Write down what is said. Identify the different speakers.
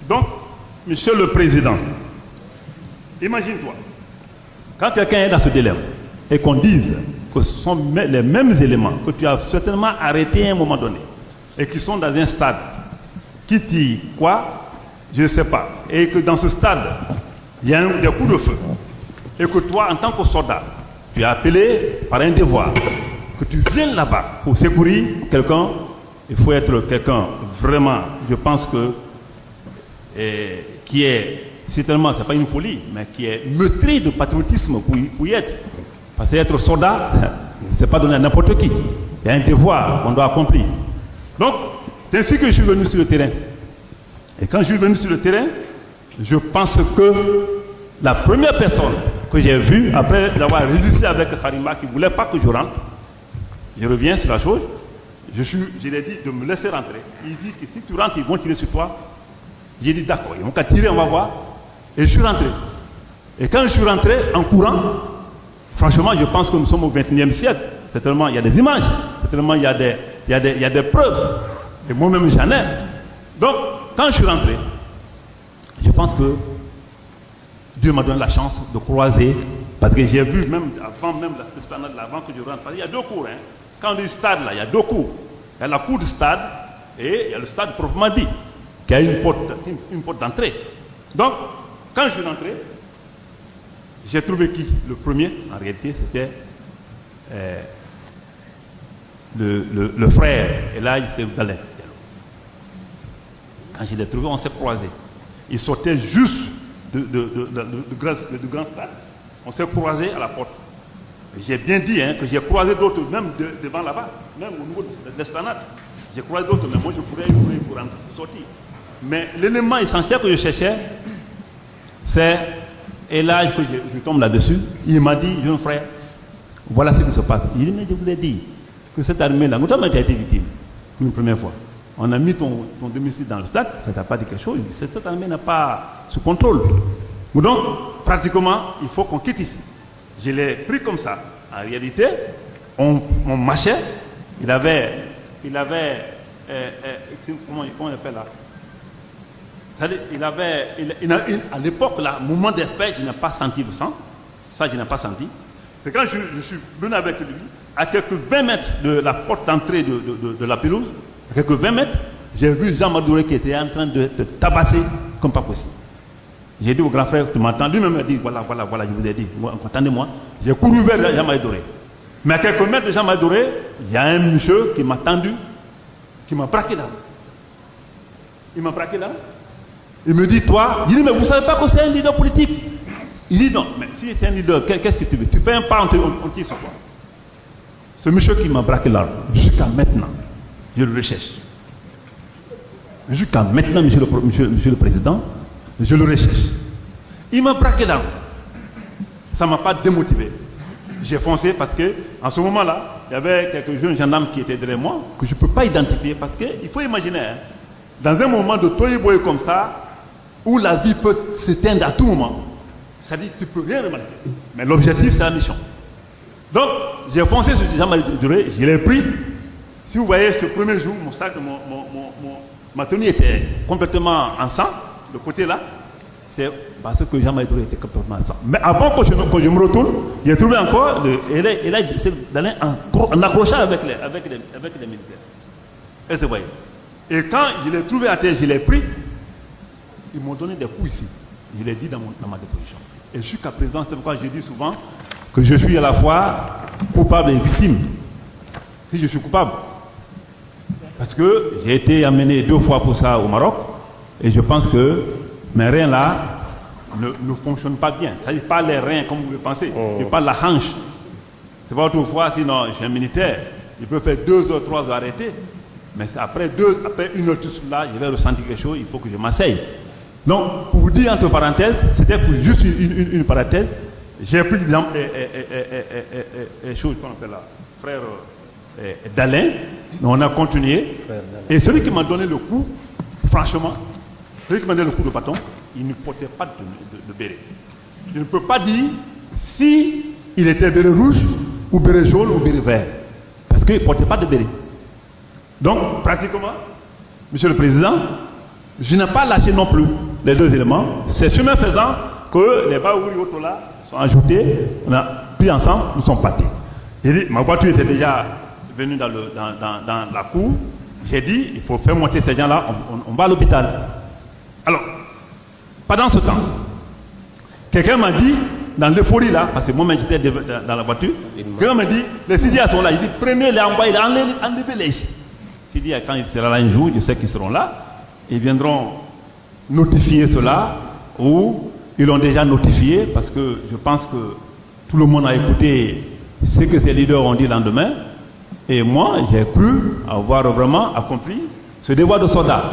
Speaker 1: Donc, Monsieur le Président, imagine-toi, quand quelqu'un est dans ce dilemme et qu'on dise que ce sont les mêmes éléments que tu as certainement arrêtés à un moment donné et qui sont dans un stade qui dit quoi, je ne sais pas, et que dans ce stade, il y a des coups de feu, et que toi, en tant que soldat, tu es appelé par un devoir, que tu viennes là-bas pour secourir quelqu'un, il faut être quelqu'un vraiment, je pense que, qui est, certainement, ce n'est pas une folie, mais qui est meurtri de patriotisme pour y être. Parce qu'être soldat, ce n'est pas donné à n'importe qui. Il y a un devoir qu'on doit accomplir. Donc, c'est ainsi que je suis venu sur le terrain. Et quand je suis venu sur le terrain, je pense que la première personne que j'ai vue, après avoir résisté avec Karima qui ne voulait pas que je rentre, je reviens sur la chose, je lui ai dit de me laisser rentrer. Il dit que si tu rentres, ils vont tirer sur toi. J'ai dit d'accord, ils vont qu'à tirer, on va voir. Et je suis rentré. Et quand je suis rentré en courant, franchement, je pense que nous sommes au XXIe siècle. Certainement, il y a des images. Certainement, il y a des preuves. Et moi-même, j'en ai. Donc, quand je suis rentré, je pense que Dieu m'a donné la chance de croiser, parce que j'ai vu même avant même l'esplanade, avant que je rentre, parce qu'il y a deux cours. Hein. Quand on dit stade, là, il y a deux cours. Il y a la cour du stade et il y a le stade proprement dit, qui a une porte d'entrée. Donc, quand je suis rentré, j'ai trouvé qui? Le premier, en réalité, c'était le frère, et là, il s'est Dalin. Quand je l'ai trouvé, on s'est croisés. Il sortait juste du grand stade. On s'est croisés à la porte. J'ai bien dit hein, que j'ai croisé d'autres, même devant là-bas, même au niveau de l'esplanade. J'ai croisé d'autres, mais moi je pourrais pour sortir. Mais l'élément essentiel que je cherchais, c'est, et là que je tombe là-dessus, il m'a dit, jeune frère, voilà ce qui se passe. Il dit, mais je vous ai dit que cette armée-là, nous avons été victimes une première fois. On a mis ton domicile dans le stade, ça ne t'a pas dit quelque chose. Cette armée n'a pas sous contrôle. Donc, pratiquement, il faut qu'on quitte ici. Je l'ai pris comme ça. En réalité, on marchait. Il avait comment on appelle là? À l'époque, là, au moment des faits, je n'ai pas senti le sang. Ça, je n'ai pas senti. C'est quand je suis venu avec lui, à quelques 20 mètres de la porte d'entrée de la pelouse, à quelques 20 mètres, j'ai vu Jean Madouré qui était en train de tabasser comme pas possible. J'ai dit au grand frère, tu m'entends? Lui-même m'a dit, voilà, je vous ai dit, entendez-moi. J'ai couru vers Jean Madouré. Mais à quelques mètres de Jean Madouré, il y a un monsieur qui m'a tendu, qui m'a braqué là. Il m'a braqué là. Il me dit, toi, il dit, mais vous ne savez pas que c'est un leader politique. Il dit, non, mais si c'est un leader, qu'est-ce que tu veux? Tu fais un pas, on tire sur toi. Ce monsieur qui m'a braqué là, jusqu'à maintenant, je le recherche. Jusqu'à maintenant, monsieur le Président, je le recherche. Il m'a braqué là. Ça ne m'a pas démotivé. J'ai foncé parce que, en ce moment-là, il y avait quelques jeunes gendarmes qui étaient derrière moi, que je ne peux pas identifier, parce qu'il faut imaginer, hein, dans un moment de toye-boye comme ça, où la vie peut s'éteindre à tout moment, ça dit tu ne peux rien remarquer. Mais l'objectif, c'est la mission. Donc, j'ai foncé sur Jean-Marie Duré, je l'ai pris. Si vous voyez ce premier jour, mon sac, ma tenue était complètement en sang, le côté là, c'est parce que Jean-Marie Duré était complètement en sang. Mais avant que je me retourne, j'ai trouvé encore, et là, c'est d'aller en accrochant avec les militaires. Et c'est vrai. Et quand je l'ai trouvé à terre, je l'ai pris, ils m'ont donné des coups ici. Je l'ai dit dans ma déposition. Et jusqu'à présent, c'est pourquoi je dis souvent que je suis à la fois coupable et victime. Si je suis coupable, parce que j'ai été amené 2 fois pour ça au Maroc, et je pense que mes reins là ne fonctionnent pas bien. C'est-à-dire pas les reins comme vous le pensez, je parle la hanche. C'est pas autrefois, sinon je suis un militaire, il peut faire 2 heures, 3 heures arrêté, mais après 1 heure tout là, je vais ressentir quelque chose, il faut que je m'asseye. Donc, pour vous dire entre parenthèses, c'était pour juste une parenthèse, j'ai pris l'exemple chose qu'on appelle là, frère d'Alain, on a continué, et celui qui m'a donné le coup, franchement, celui qui m'a donné le coup de bâton, il ne portait pas de béret. Je ne peux pas dire si il était béret rouge, ou béret jaune, ou béret vert, parce qu'il ne portait pas de béret. Donc, pratiquement, Monsieur le Président, Je n'ai pas lâché non plus les deux éléments. C'est chemin faisant que les Baouri Otola sont ajoutés. On a pris ensemble, nous sommes partis. Ma voiture était déjà venue dans la cour. J'ai dit, il faut faire monter ces gens-là, on va à l'hôpital. Alors, pendant ce temps, quelqu'un m'a dit, dans l'euphorie là, parce que moi-même j'étais dans la voiture, quelqu'un m'a dit, les Sidias sont là. Il dit, prenez les envoyés, enlevez-les ici. Sidia, quand il sera là un jour, je sais qu'ils seront là. Ils viendront notifier cela, ou ils l'ont déjà notifié, parce que je pense que tout le monde a écouté ce que ces leaders ont dit le lendemain. Et moi, j'ai cru avoir vraiment accompli ce devoir de soldat.